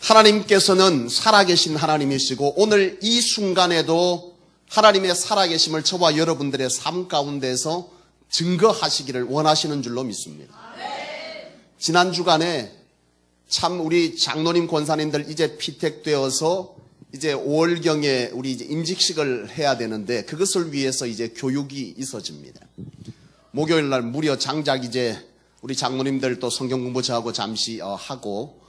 하나님께서는 살아계신 하나님이시고 오늘 이 순간에도 하나님의 살아계심을 저와 여러분들의 삶 가운데서 증거하시기를 원하시는 줄로 믿습니다. 지난 주간에 참 우리 장로님 권사님들 이제 피택되어서 이제 5월경에 우리 이제 임직식을 해야 되는데 그것을 위해서 이제 교육이 있어집니다. 목요일 날 무려 장작 이제 우리 장로님들 또 성경 공부 저하고 잠시 하고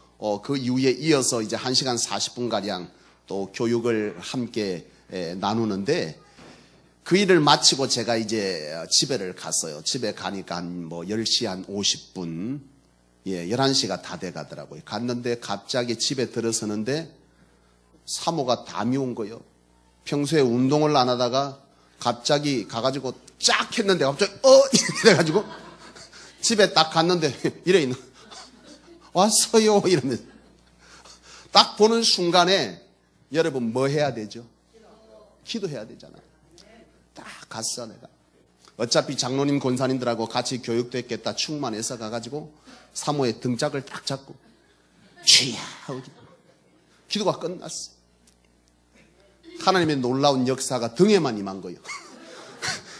그 이후에 이어서 이제 1시간 40분가량 또 교육을 함께 나누는데 그 일을 마치고 제가 이제 집에를 갔어요. 집에 가니까 한 10시 한 50분, 11시가 다 돼 가더라고요. 갔는데 갑자기 집에 들어서는데 사모가 담이 온 거예요. 평소에 운동을 안 하다가 갑자기 가가지고 쫙 했는데 갑자기 이래가지고 집에 딱 갔는데 이래 있는 왔어요 이러면서 딱 보는 순간에 여러분 뭐 해야 되죠? 기도해야 되잖아요. 딱 갔어 내가. 어차피 장로님 권사님들하고 같이 교육도 했겠다 충만해서 가가지고 사모의 등짝을 딱 잡고 주야 하고 기도가 끝났어. 하나님의 놀라운 역사가 등에만 임한 거예요.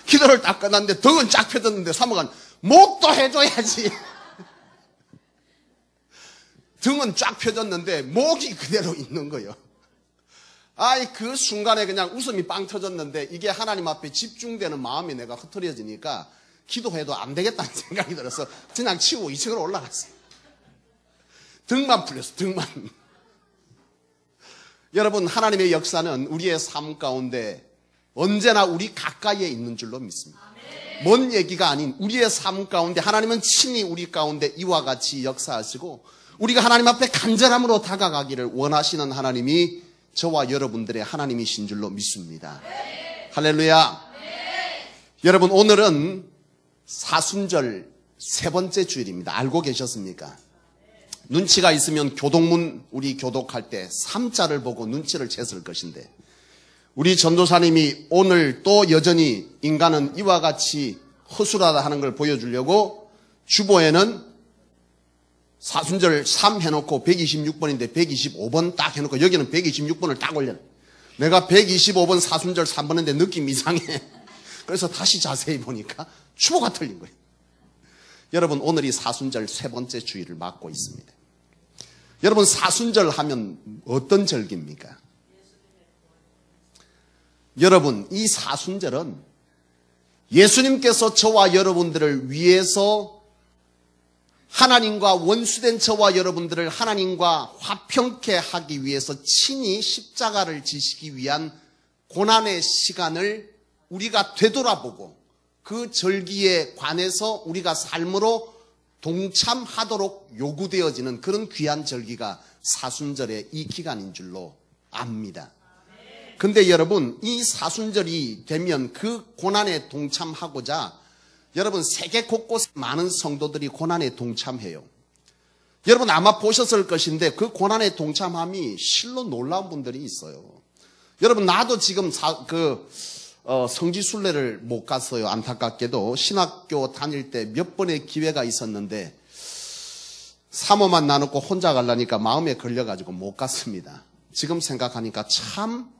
기도를 딱 끝났는데 등은 쫙 펴졌는데 사모가 목도 해줘야지. 등은 쫙 펴졌는데 목이 그대로 있는 거예요. 아이 그 순간에 그냥 웃음이 빵 터졌는데 이게 하나님 앞에 집중되는 마음이 내가 흐트러지니까 기도해도 안 되겠다는 생각이 들어서 그냥 치우고 2층으로 올라갔어. 등만 풀렸어. 등만. 여러분 하나님의 역사는 우리의 삶 가운데 언제나 우리 가까이에 있는 줄로 믿습니다. 먼 얘기가 아닌 우리의 삶 가운데 하나님은 친히 우리 가운데 이와 같이 역사하시고 우리가 하나님 앞에 간절함으로 다가가기를 원하시는 하나님이 저와 여러분들의 하나님이신 줄로 믿습니다. 할렐루야. 여러분 오늘은 사순절 세 번째 주일입니다. 알고 계셨습니까? 눈치가 있으면 교독문 우리 교독할 때 3자를 보고 눈치를 챘을 것인데 우리 전도사님이 오늘 또 여전히 인간은 이와 같이 허술하다 하는 걸 보여주려고 주보에는 사순절 3 해놓고 126번인데 125번 딱 해놓고 여기는 126번을 딱 올려요. 내가 125번 사순절 3번 했는데 느낌 이상해. 그래서 다시 자세히 보니까 주보가 틀린 거예요. 여러분 오늘이 사순절 세 번째 주일을 맞고 있습니다. 여러분 사순절 하면 어떤 절기입니까? 여러분 이 사순절은 예수님께서 저와 여러분들을 위해서 하나님과 원수된 저와 여러분들을 하나님과 화평케 하기 위해서 친히 십자가를 지시기 위한 고난의 시간을 우리가 되돌아보고 그 절기에 관해서 우리가 삶으로 동참하도록 요구되어지는 그런 귀한 절기가 사순절의 이 기간인 줄로 압니다. 근데 여러분 이 사순절이 되면 그 고난에 동참하고자 여러분 세계 곳곳에 많은 성도들이 고난에 동참해요. 여러분 아마 보셨을 것인데 그 고난에 동참함이 실로 놀라운 분들이 있어요. 여러분 나도 지금 성지순례를 못 갔어요. 안타깝게도 신학교 다닐 때 몇 번의 기회가 있었는데 사모만 나누고 혼자 가려니까 마음에 걸려가지고 못 갔습니다. 지금 생각하니까 참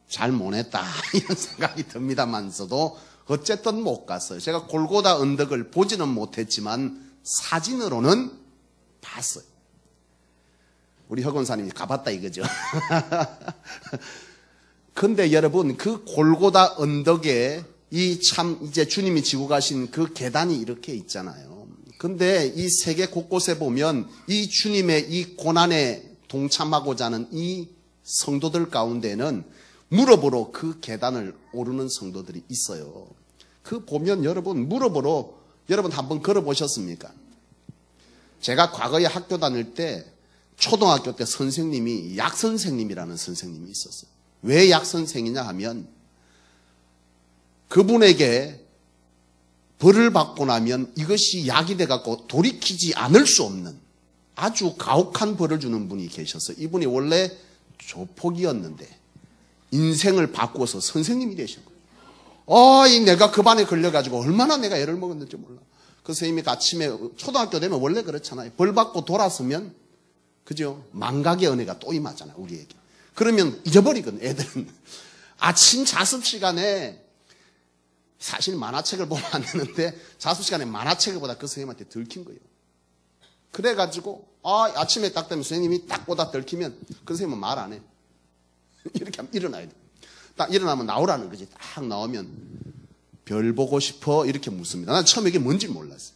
잘 못했다 이런 생각이 듭니다만서도 어쨌든 못 갔어요. 제가 골고다 언덕을 보지는 못했지만 사진으로는 봤어요. 우리 허건사님이 가봤다 이거죠. 근데 여러분 그 골고다 언덕에 이 참 이제 주님이 지고 가신 그 계단이 이렇게 있잖아요. 근데 이 세계 곳곳에 보면 이 주님의 이 고난에 동참하고자 하는 이 성도들 가운데는 무릎으로 그 계단을 오르는 성도들이 있어요. 그 보면 여러분 무릎으로 여러분 한번 걸어보셨습니까? 제가 과거에 학교 다닐 때 초등학교 때 선생님이 약선생님이라는 선생님이 있었어요. 왜 약선생이냐 하면 그분에게 벌을 받고 나면 이것이 약이 돼갖고 돌이키지 않을 수 없는 아주 가혹한 벌을 주는 분이 계셨어요. 이분이 원래 조폭이었는데 인생을 바꾸어서 선생님이 되신 거예요. 내가 그 반에 걸려가지고 얼마나 내가 애를 먹었는지 몰라. 그 선생님이 아침에 초등학교 되면 원래 그렇잖아요. 벌 받고 돌아서면 그죠? 망각의 은혜가 또 임하잖아요, 우리에게. 그러면 잊어버리거든, 애들은. 아침 자습 시간에 사실 만화책을 보면 안 되는데 자습 시간에 만화책을 보다 그 선생님한테 들킨 거예요. 그래가지고 아침에 딱 되면 선생님이 딱 보다 들키면 그 선생님은 말 안 해. 이렇게 하면 일어나야 돼. 딱 일어나면 나오라는 거지. 딱 나오면 별 보고 싶어 이렇게 묻습니다. 난 처음에 이게 뭔지 몰랐어요.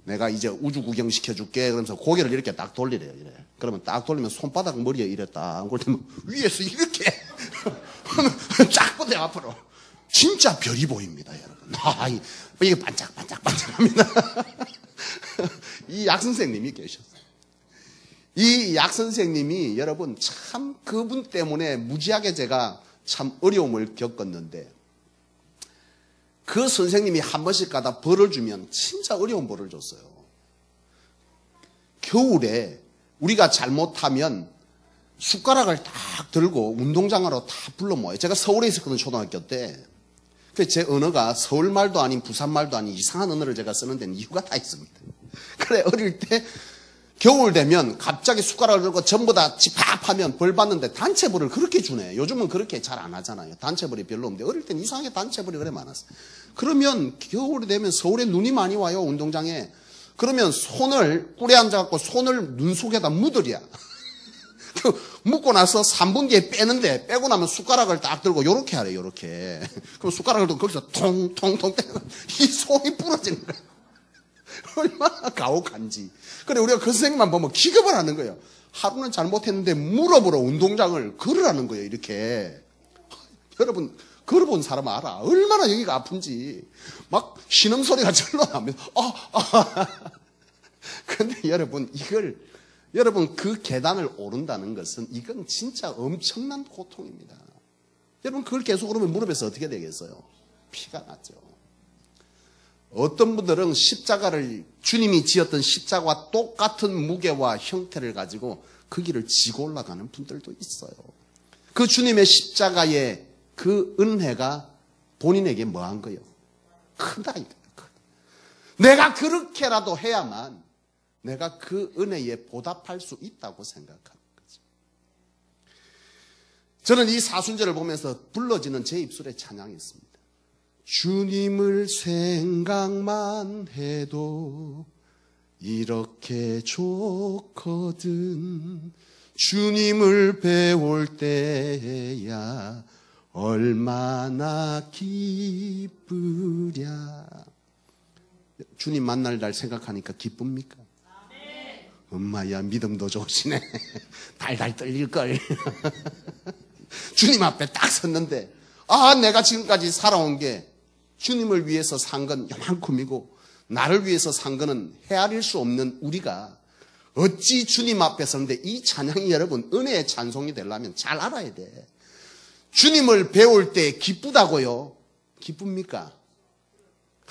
내가 이제 우주 구경 시켜줄게 그러면서 고개를 이렇게 딱 돌리래요. 이래. 그러면 딱 돌리면 손바닥 머리에 이래 딱 그러면 위에서 이렇게 쫙 뻗대 앞으로. 진짜 별이 보입니다, 여러분. 이게 반짝반짝반짝합니다. 이 약선생님이 계셨어요. 이 약선생님이 여러분 참 그분 때문에 무지하게 제가 참 어려움을 겪었는데 그 선생님이 한 번씩 가다 벌을 주면 진짜 어려운 벌을 줬어요. 겨울에 우리가 잘못하면 숟가락을 딱 들고 운동장으로 다 불러 모아요. 제가 서울에 있었거든요, 초등학교 때. 그래서 제 언어가 서울말도 아닌 부산말도 아닌 이상한 언어를 제가 쓰는 데는 이유가 다 있습니다. 그래, 어릴 때 겨울 되면 갑자기 숟가락을 들고 전부 다 집합하면 벌 받는데 단체벌을 그렇게 주네. 요즘은 그렇게 잘 안 하잖아요. 단체벌이 별로 없는데 어릴 땐 이상하게 단체벌이 그래 많았어요. 그러면 겨울이 되면 서울에 눈이 많이 와요, 운동장에. 그러면 손을 꿀에 앉아갖고 손을 눈 속에다 묻으랴. 묻고 나서 3분 뒤에 빼는데 빼고 나면 숟가락을 딱 들고 요렇게 하래, 요렇게. 그럼 숟가락을 들고 거기서 통통통 떼고 이 손이 부러지는 거예요. 얼마나 가혹한지. 그래 우리가 그 선생님만 보면 기겁을 하는 거예요. 하루는 잘못했는데 무릎으로 운동장을 걸으라는 거예요, 이렇게. 여러분 걸어본 사람 알아. 얼마나 여기가 아픈지. 막 신음소리가 절로 나면서 그런데 여러분 그 계단을 오른다는 것은 이건 진짜 엄청난 고통입니다. 여러분 그걸 계속 그러면 무릎에서 어떻게 되겠어요? 피가 나죠. 어떤 분들은 십자가를 주님이 지었던 십자가와 똑같은 무게와 형태를 가지고 그 길을 지고 올라가는 분들도 있어요. 그 주님의 십자가의 그 은혜가 본인에게 뭐한 거예요? 크다 이거예요. 내가 그렇게라도 해야만 내가 그 은혜에 보답할 수 있다고 생각하는 거죠. 저는 이 사순절을 보면서 불러지는 제 입술에 찬양이 있습니다. 주님을 생각만 해도 이렇게 좋거든. 주님을 배울 때야 얼마나 기쁘랴. 주님 만날 날 생각하니까 기쁩니까? 엄마야 믿음도 좋으시네. 달달 떨릴걸. 주님 앞에 딱 섰는데 내가 지금까지 살아온 게 주님을 위해서 산 건 요만큼이고 나를 위해서 산 거는 헤아릴 수 없는 우리가 어찌 주님 앞에 섰는데 이 찬양이 여러분 은혜의 찬송이 되려면 잘 알아야 돼. 주님을 배울 때 기쁘다고요? 기쁩니까?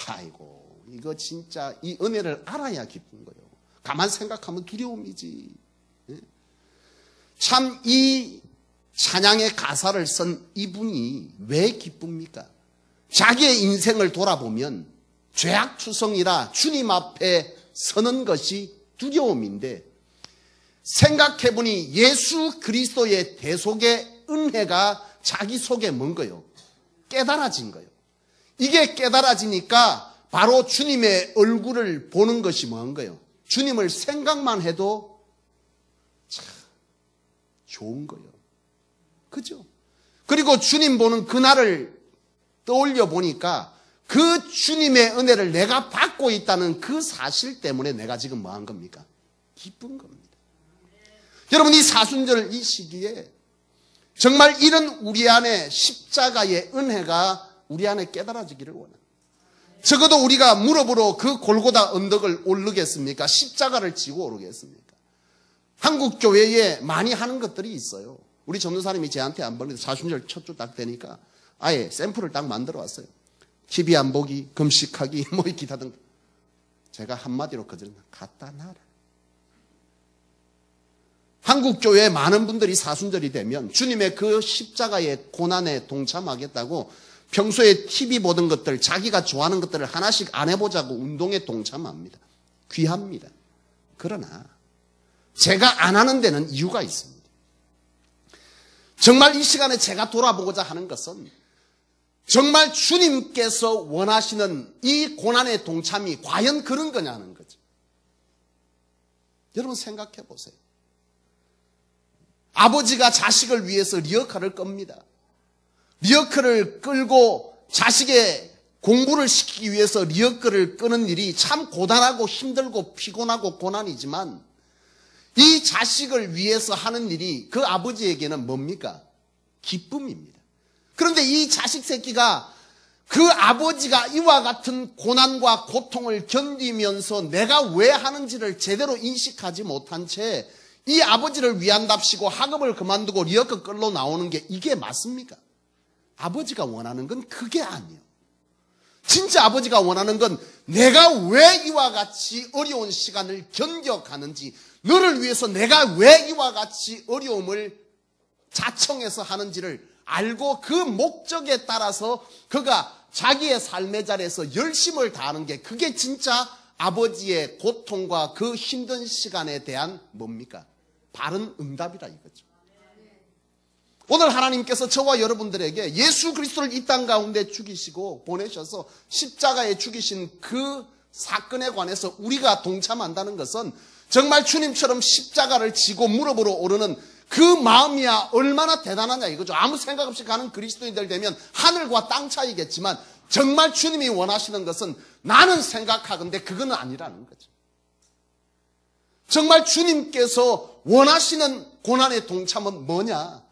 아이고 이거 진짜 이 은혜를 알아야 기쁜 거예요. 가만 생각하면 두려움이지. 참 이 찬양의 가사를 쓴 이분이 왜 기쁩니까? 자기의 인생을 돌아보면 죄악투성이라 주님 앞에 서는 것이 두려움인데 생각해보니 예수 그리스도의 대속의 은혜가 자기 속에 뭔 거예요? 깨달아진 거예요. 이게 깨달아지니까 바로 주님의 얼굴을 보는 것이 뭐한 거예요? 주님을 생각만 해도 참 좋은 거예요. 그죠? 그리고 주님 보는 그날을 떠올려 보니까 그 주님의 은혜를 내가 받고 있다는 그 사실 때문에 내가 지금 뭐 한 겁니까? 기쁜 겁니다. 여러분 이 사순절 이 시기에 정말 이런 우리 안에 십자가의 은혜가 우리 안에 깨달아지기를 원합니다. 적어도 우리가 무릎으로 그 골고다 언덕을 오르겠습니까? 십자가를 지고 오르겠습니까? 한국 교회에 많이 하는 것들이 있어요. 우리 전도사님이 저한테 안 보는데 사순절 첫 주 딱 되니까 아예 샘플을 딱 만들어 왔어요. TV 안 보기, 금식하기, 뭐 기타 등. 제가 한마디로 거절합니다. 갖다 놔라. 한국 교회에 많은 분들이 사순절이 되면 주님의 그 십자가의 고난에 동참하겠다고 평소에 TV 보던 것들, 자기가 좋아하는 것들을 하나씩 안 해보자고 운동에 동참합니다. 귀합니다. 그러나 제가 안 하는 데는 이유가 있습니다. 정말 이 시간에 제가 돌아보고자 하는 것은 정말 주님께서 원하시는 이 고난의 동참이 과연 그런 거냐는 거죠. 여러분 생각해 보세요. 아버지가 자식을 위해서 리어카를 끕니다. 리어카를 끌고 자식의 공부를 시키기 위해서 리어카를 끄는 일이 참 고단하고 힘들고 피곤하고 고난이지만 이 자식을 위해서 하는 일이 그 아버지에게는 뭡니까? 기쁨입니다. 그런데 이 자식 새끼가 그 아버지가 이와 같은 고난과 고통을 견디면서 내가 왜 하는지를 제대로 인식하지 못한 채 이 아버지를 위한답시고 학업을 그만두고 리어카 끌러 나오는 게 이게 맞습니까? 아버지가 원하는 건 그게 아니에요. 진짜 아버지가 원하는 건 내가 왜 이와 같이 어려운 시간을 견뎌가는지, 너를 위해서 내가 왜 이와 같이 어려움을 자청해서 하는지를 알고 그 목적에 따라서 그가 자기의 삶의 자리에서 열심을 다하는 게 그게 진짜 아버지의 고통과 그 힘든 시간에 대한 뭡니까? 바른 응답이라 이거죠. 오늘 하나님께서 저와 여러분들에게 예수 그리스도를 이 땅 가운데 죽이시고 보내셔서 십자가에 죽이신 그 사건에 관해서 우리가 동참한다는 것은 정말 주님처럼 십자가를 지고 무릎으로 오르는 그 마음이야 얼마나 대단하냐 이거죠. 아무 생각 없이 가는 그리스도인들 되면 하늘과 땅 차이겠지만 정말 주님이 원하시는 것은 나는 생각하건대 그건 아니라는 거죠. 정말 주님께서 원하시는 고난의 동참은 뭐냐?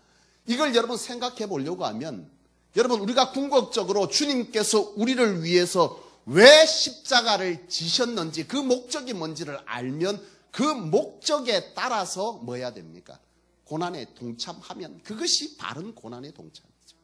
이걸 여러분 생각해 보려고 하면 여러분 우리가 궁극적으로 주님께서 우리를 위해서 왜 십자가를 지셨는지 그 목적이 뭔지를 알면 그 목적에 따라서 뭐 해야 됩니까? 고난에 동참하면 그것이 바른 고난의 동참이죠.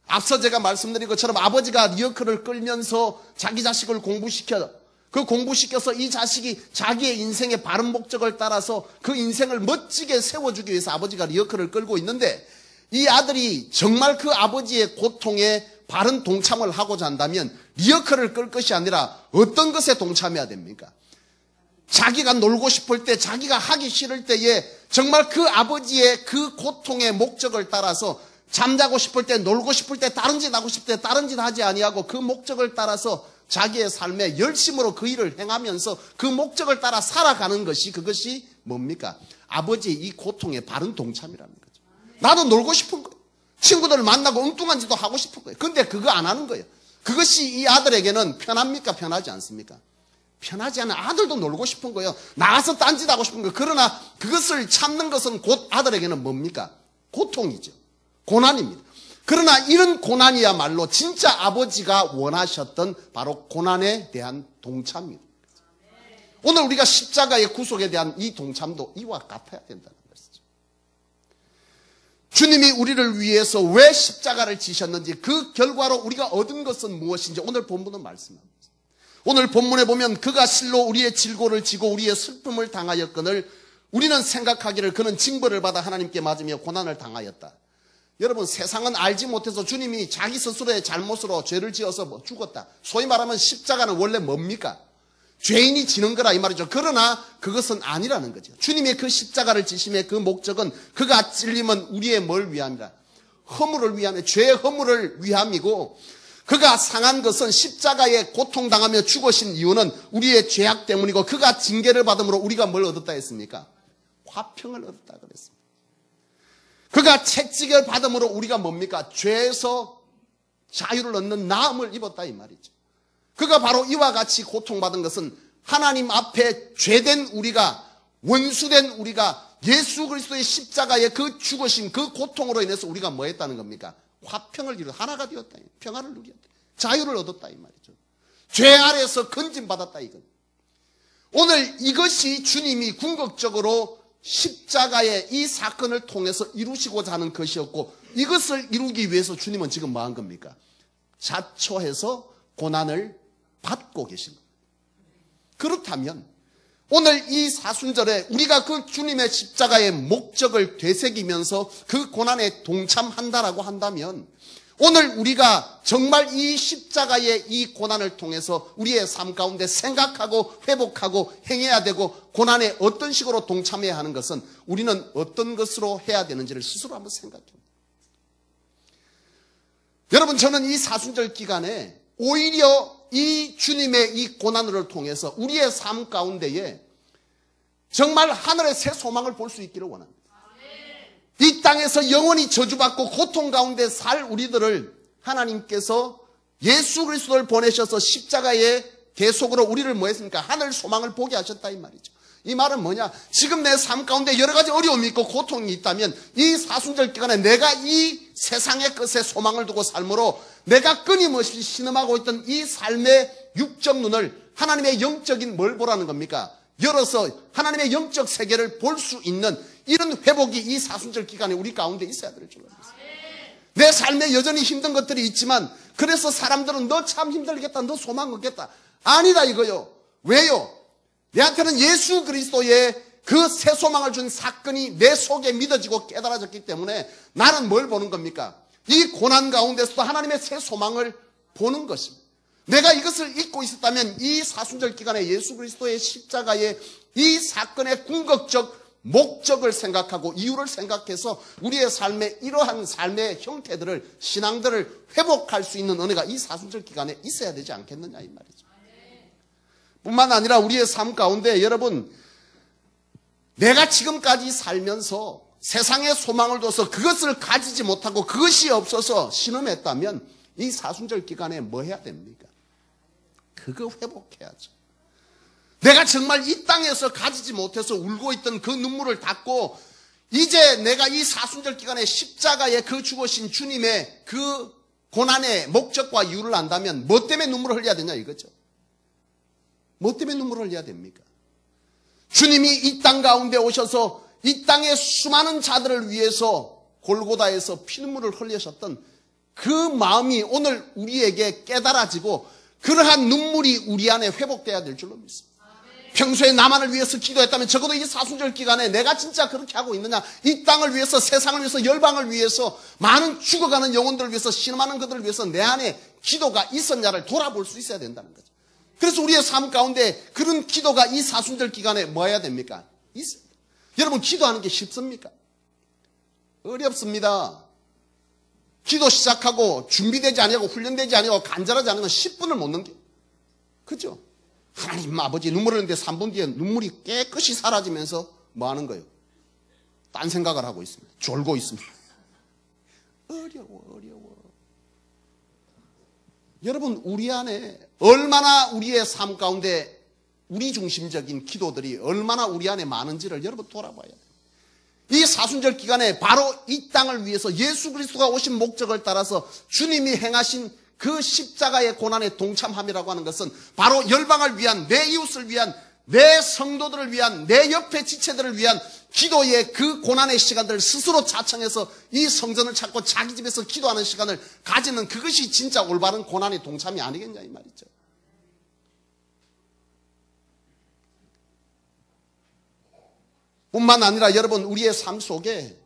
앞서 제가 말씀드린 것처럼 아버지가 리어카를 끌면서 자기 자식을 공부시켜서 이 자식이 자기의 인생의 바른 목적을 따라서 그 인생을 멋지게 세워주기 위해서 아버지가 리어카를 끌고 있는데 이 아들이 정말 그 아버지의 고통에 바른 동참을 하고자 한다면 리어카를 끌 것이 아니라 어떤 것에 동참해야 됩니까? 자기가 놀고 싶을 때, 자기가 하기 싫을 때에 정말 그 아버지의 그 고통의 목적을 따라서 잠자고 싶을 때, 놀고 싶을 때, 다른 짓 하고 싶을 때 다른 짓 하지 아니하고 그 목적을 따라서 자기의 삶에 열심으로 그 일을 행하면서 그 목적을 따라 살아가는 것이 그것이 뭡니까? 아버지의 이 고통에 바른 동참이라는 거죠. 나도 놀고 싶은 거예요. 친구들을 만나고 엉뚱한 짓도 하고 싶은 거예요. 근데 그거 안 하는 거예요. 그것이 이 아들에게는 편합니까? 편하지 않습니까? 편하지 않은 아들도 놀고 싶은 거예요. 나가서 딴짓하고 싶은 거예요. 그러나 그것을 참는 것은 곧 아들에게는 뭡니까? 고통이죠. 고난입니다. 그러나 이런 고난이야말로 진짜 아버지가 원하셨던 바로 고난에 대한 동참입니다. 오늘 우리가 십자가의 구속에 대한 이 동참도 이와 같아야 된다는 것이죠. 주님이 우리를 위해서 왜 십자가를 지셨는지 그 결과로 우리가 얻은 것은 무엇인지 오늘 본문은 말씀합니다. 오늘 본문에 보면 그가 실로 우리의 질고를 지고 우리의 슬픔을 당하였거늘 우리는 생각하기를 그는 징벌을 받아 하나님께 맞으며 고난을 당하였다. 여러분 세상은 알지 못해서 주님이 자기 스스로의 잘못으로 죄를 지어서 죽었다. 소위 말하면 십자가는 원래 뭡니까? 죄인이 지는 거라 이 말이죠. 그러나 그것은 아니라는 거죠. 주님의 그 십자가를 지심의 그 목적은 그가 찔림은 우리의 뭘 위함이라? 허물을 위함에 죄의 허물을 위함이고 그가 상한 것은 십자가에 고통당하며 죽으신 이유는 우리의 죄악 때문이고 그가 징계를 받음으로 우리가 뭘 얻었다 했습니까? 화평을 얻었다 그랬습니다. 그가 채찍을 받음으로 우리가 뭡니까? 죄에서 자유를 얻는 나음을 입었다 이 말이죠. 그가 바로 이와 같이 고통받은 것은 하나님 앞에 죄된 우리가 원수된 우리가 예수 그리스도의 십자가의 그 죽으심 그 고통으로 인해서 우리가 뭐 했다는 겁니까? 화평을 이루어 하나가 되었다. 평화를 누렸다. 자유를 얻었다 이 말이죠. 죄 아래에서 건진받았다 이건. 오늘 이것이 주님이 궁극적으로 십자가의 이 사건을 통해서 이루시고자 하는 것이었고 이것을 이루기 위해서 주님은 지금 뭐 한 겁니까? 자초해서 고난을 받고 계신 겁니다. 그렇다면 오늘 이 사순절에 우리가 그 주님의 십자가의 목적을 되새기면서 그 고난에 동참한다라고 한다면 오늘 우리가 정말 이 십자가의 이 고난을 통해서 우리의 삶 가운데 생각하고 회복하고 행해야 되고 고난에 어떤 식으로 동참해야 하는 것은 우리는 어떤 것으로 해야 되는지를 스스로 한번 생각해요. 여러분, 저는 이 사순절 기간에 오히려 이 주님의 이 고난을 통해서 우리의 삶 가운데에 정말 하늘의 새 소망을 볼 수 있기를 원합니다. 이 땅에서 영원히 저주받고 고통 가운데 살 우리들을 하나님께서 예수 그리스도를 보내셔서 십자가의 대속으로 우리를 뭐 했습니까? 하늘 소망을 보게 하셨다 이 말이죠. 이 말은 뭐냐? 지금 내 삶 가운데 여러 가지 어려움이 있고 고통이 있다면 이 사순절 기간에 내가 이 세상의 것에 소망을 두고 삶으로 내가 끊임없이 신음하고 있던 이 삶의 육적 눈을 하나님의 영적인 뭘 보라는 겁니까? 열어서 하나님의 영적 세계를 볼 수 있는 이런 회복이 이 사순절 기간에 우리 가운데 있어야 될 줄 알았어요. 내 삶에 여전히 힘든 것들이 있지만 그래서 사람들은 너 참 힘들겠다, 너 소망 없겠다. 아니다 이거요. 왜요? 내한테는 예수 그리스도의 그 새 소망을 준 사건이 내 속에 믿어지고 깨달아졌기 때문에 나는 뭘 보는 겁니까? 이 고난 가운데서도 하나님의 새 소망을 보는 것입니다. 내가 이것을 잊고 있었다면 이 사순절 기간에 예수 그리스도의 십자가의 이 사건의 궁극적 목적을 생각하고 이유를 생각해서 우리의 삶에 이러한 삶의 형태들을 신앙들을 회복할 수 있는 은혜가 이 사순절 기간에 있어야 되지 않겠느냐 이 말이죠. 뿐만 아니라 우리의 삶 가운데 여러분, 내가 지금까지 살면서 세상에 소망을 둬서 그것을 가지지 못하고 그것이 없어서 신음했다면 이 사순절 기간에 뭐 해야 됩니까? 그거 회복해야죠. 내가 정말 이 땅에서 가지지 못해서 울고 있던 그 눈물을 닦고 이제 내가 이 사순절 기간에 십자가에 그 죽으신 주님의 그 고난의 목적과 이유를 안다면 뭐 때문에 눈물을 흘려야 되냐 이거죠. 뭐 때문에 눈물을 흘려야 됩니까? 주님이 이 땅 가운데 오셔서 이 땅의 수많은 자들을 위해서 골고다에서 피눈물을 흘리셨던 그 마음이 오늘 우리에게 깨달아지고 그러한 눈물이 우리 안에 회복돼야 될 줄로 믿습니다. 평소에 나만을 위해서 기도했다면 적어도 이 사순절 기간에 내가 진짜 그렇게 하고 있느냐, 이 땅을 위해서, 세상을 위해서, 열방을 위해서, 많은 죽어가는 영혼들을 위해서, 신음하는 그들을 위해서 내 안에 기도가 있었냐를 돌아볼 수 있어야 된다는 거죠. 그래서 우리의 삶 가운데 그런 기도가 이 사순절 기간에 뭐 해야 됩니까? 있습니다. 여러분, 기도하는 게 쉽습니까? 어렵습니다. 기도 시작하고 준비되지 아니하고 훈련되지 아니하고 간절하지 않으면 10분을 못 넘겨. 그죠? 하나님 아버지 눈물 흘리는데 3분 뒤에 눈물이 깨끗이 사라지면서 뭐 하는 거예요? 딴 생각을 하고 있습니다. 졸고 있습니다. 어려워. 여러분, 우리 안에 얼마나 우리의 삶 가운데 우리 중심적인 기도들이 얼마나 우리 안에 많은지를 여러분 돌아봐야 돼요. 이 사순절 기간에 바로 이 땅을 위해서 예수 그리스도가 오신 목적을 따라서 주님이 행하신 그 십자가의 고난의 동참함이라고 하는 것은 바로 열방을 위한, 내 이웃을 위한, 내 성도들을 위한, 내 옆에 지체들을 위한 기도의 그 고난의 시간들을 스스로 자청해서 이 성전을 찾고 자기 집에서 기도하는 시간을 가지는 그것이 진짜 올바른 고난의 동참이 아니겠냐 이 말이죠. 뿐만 아니라 여러분, 우리의 삶 속에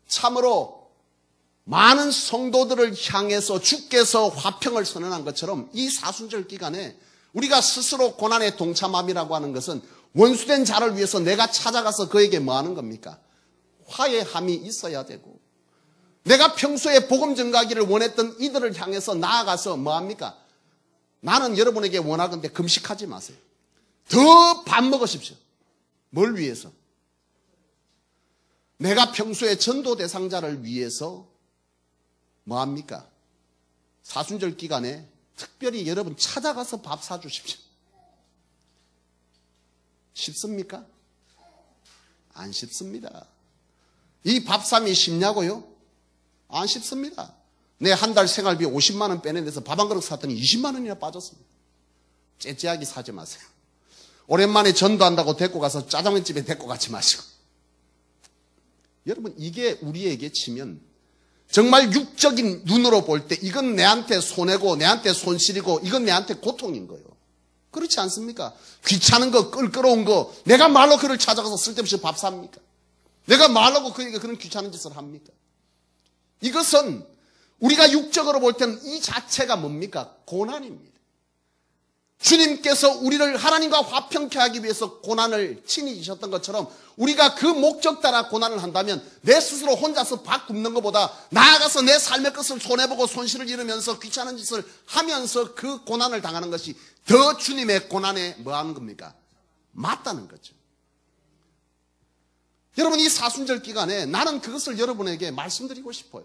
참으로 많은 성도들을 향해서 주께서 화평을 선언한 것처럼 이 사순절 기간에 우리가 스스로 고난의 동참함이라고 하는 것은 원수된 자를 위해서 내가 찾아가서 그에게 뭐 하는 겁니까? 화해함이 있어야 되고, 내가 평소에 복음 전가기를 원했던 이들을 향해서 나아가서 뭐 합니까? 나는 여러분에게 원하건대 금식하지 마세요. 더 밥 먹으십시오. 뭘 위해서? 내가 평소에 전도 대상자를 위해서 뭐 합니까? 사순절 기간에 특별히 여러분 찾아가서 밥 사주십시오. 쉽습니까? 안 쉽습니다. 이 밥삼이 쉽냐고요? 안 쉽습니다. 내 한 달 생활비 50만 원 빼내내서 밥 한 그릇 샀더니 20만 원이나 빠졌습니다. 째째하게 사지 마세요. 오랜만에 전도한다고 데리고 가서 짜장면집에 데리고 가지 마시고. 여러분, 이게 우리에게 치면 정말 육적인 눈으로 볼 때 이건 내한테 손해고 내한테 손실이고 이건 내한테 고통인 거예요. 그렇지 않습니까? 귀찮은 거, 끌끄러운 거, 내가 말로 그를 찾아가서 쓸데없이 밥 삽니까? 내가 말하고 그에게 그런 귀찮은 짓을 합니까? 이것은 우리가 육적으로 볼 때는 이 자체가 뭡니까? 고난입니다. 주님께서 우리를 하나님과 화평케 하기 위해서 고난을 친히 지셨던 것처럼 우리가 그 목적 따라 고난을 한다면 내 스스로 혼자서 밥 굶는 것보다 나아가서 내 삶의 것을 손해보고 손실을 잃으면서 귀찮은 짓을 하면서 그 고난을 당하는 것이 더 주님의 고난에 뭐하는 겁니까? 맞다는 거죠. 여러분, 이 사순절 기간에 나는 그것을 여러분에게 말씀드리고 싶어요.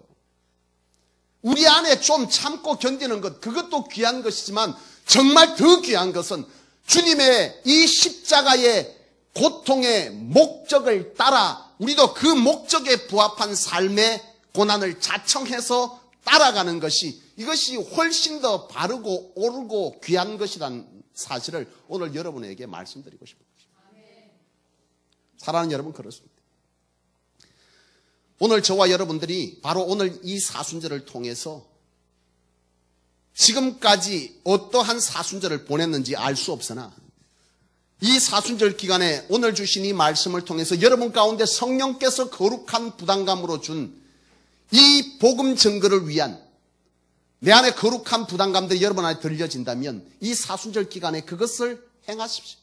우리 안에 좀 참고 견디는 것, 그것도 귀한 것이지만 정말 더 귀한 것은 주님의 이 십자가의 고통의 목적을 따라 우리도 그 목적에 부합한 삶의 고난을 자청해서 따라가는 것이, 이것이 훨씬 더 바르고 옳고 귀한 것이라는 사실을 오늘 여러분에게 말씀드리고 싶은 것입니다. 사랑하는 여러분, 그렇습니다. 오늘 저와 여러분들이 바로 오늘 이 사순절을 통해서 지금까지 어떠한 사순절을 보냈는지 알 수 없으나 이 사순절 기간에 오늘 주신 이 말씀을 통해서 여러분 가운데 성령께서 거룩한 부담감으로 준 이 복음 증거를 위한 내 안에 거룩한 부담감들이 여러분 안에 들려진다면 이 사순절 기간에 그것을 행하십시오.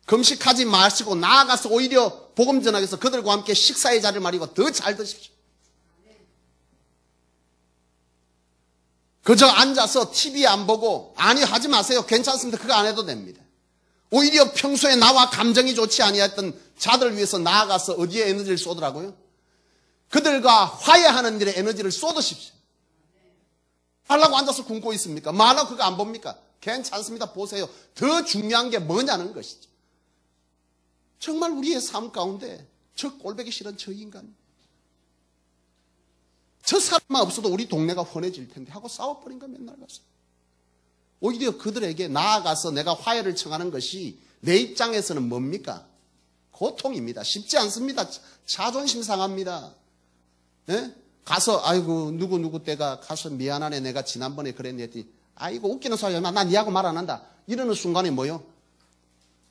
금식하지 마시고 나아가서 오히려 복음 전하기 위해서 그들과 함께 식사의 자리를 마리고 더 잘 드십시오. 그저 앉아서 TV 안 보고 아니 하지 마세요. 괜찮습니다. 그거 안 해도 됩니다. 오히려 평소에 나와 감정이 좋지 아니했던 자들을 위해서 나아가서 어디에 에너지를 쏟으라고요? 그들과 화해하는 일에 에너지를 쏟으십시오. 하려고 앉아서 굶고 있습니까? 말하고 그거 안 봅니까? 괜찮습니다. 보세요. 더 중요한 게 뭐냐는 것이죠. 정말 우리의 삶 가운데 저 꼴보기 싫은 저 인간, 저 사람만 없어도 우리 동네가 훤해질 텐데 하고 싸워버린 거 맨날 가서. 오히려 그들에게 나아가서 내가 화해를 청하는 것이 내 입장에서는 뭡니까? 고통입니다. 쉽지 않습니다. 자존심 상합니다. 예? 가서 아이고 누구 때가 가서 미안하네 내가 지난번에 그랬네 했더니 아이고 웃기는 소리 얼마 나 니하고 말 안 한다. 이러는 순간에 뭐요?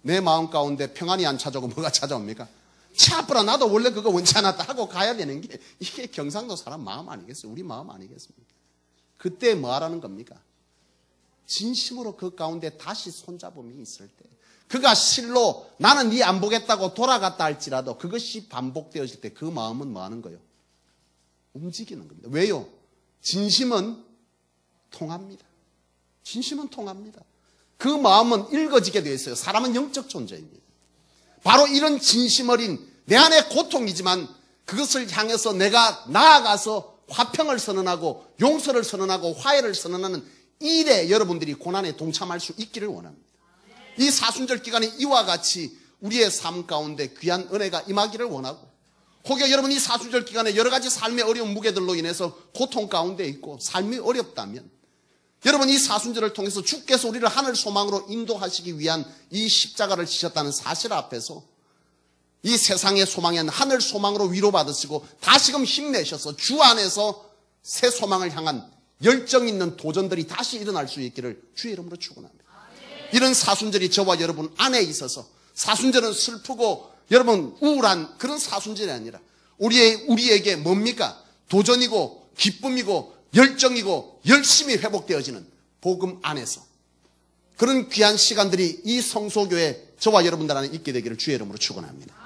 내 마음 가운데 평안이 안 찾아오고 뭐가 찾아옵니까? 차프라 나도 원래 그거 원치 않았다 하고 가야 되는 게 이게 경상도 사람 마음 아니겠어요? 우리 마음 아니겠습니까? 그때 뭐 하라는 겁니까? 진심으로 그 가운데 다시 손잡음이 있을 때 그가 실로 나는 네 안 보겠다고 돌아갔다 할지라도 그것이 반복되어질 때 그 마음은 뭐 하는 거예요? 움직이는 겁니다. 왜요? 진심은 통합니다. 진심은 통합니다. 그 마음은 읽어지게 되어 있어요. 사람은 영적 존재입니다. 바로 이런 진심 어린 내 안의 고통이지만 그것을 향해서 내가 나아가서 화평을 선언하고 용서를 선언하고 화해를 선언하는 일에 여러분들이 고난에 동참할 수 있기를 원합니다. 이 사순절 기간에 이와 같이 우리의 삶 가운데 귀한 은혜가 임하기를 원하고 혹여 여러분 이 사순절 기간에 여러 가지 삶의 어려운 무게들로 인해서 고통 가운데 있고 삶이 어렵다면 여러분 이 사순절을 통해서 주께서 우리를 하늘 소망으로 인도하시기 위한 이 십자가를 지셨다는 사실 앞에서 이 세상의 소망이 아닌 하늘 소망으로 위로받으시고 다시금 힘내셔서 주 안에서 새 소망을 향한 열정 있는 도전들이 다시 일어날 수 있기를 주의 이름으로 축원합니다. 이런 사순절이 저와 여러분 안에 있어서 사순절은 슬프고 여러분 우울한 그런 사순절이 아니라 우리에게 뭡니까? 도전이고 기쁨이고 열정이고 열심히 회복되어지는 복음 안에서 그런 귀한 시간들이 이 성소교회 저와 여러분들 안에 있게 되기를 주의 이름으로 축원합니다.